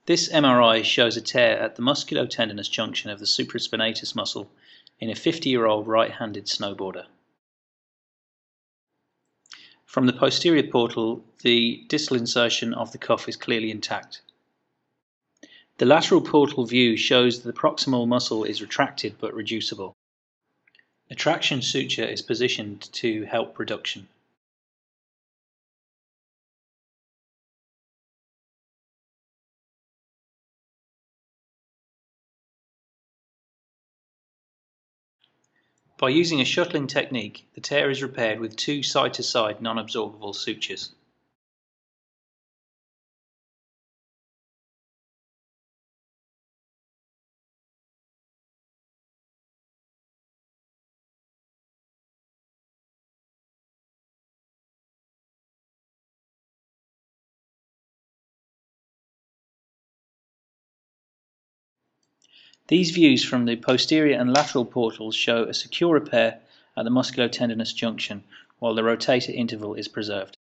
This MRI shows a tear at the musculotendinous junction of the supraspinatus muscle in a 50-year-old right-handed snowboarder. From the posterior portal, the distal insertion of the cuff is clearly intact. The lateral portal view shows that the proximal muscle is retracted but reducible. A traction suture is positioned to help reduction. By using a shuttling technique, the tear is repaired with two side-to-side non-absorbable sutures. These views from the posterior and lateral portals show a secure repair at the musculotendinous junction, while the rotator interval is preserved.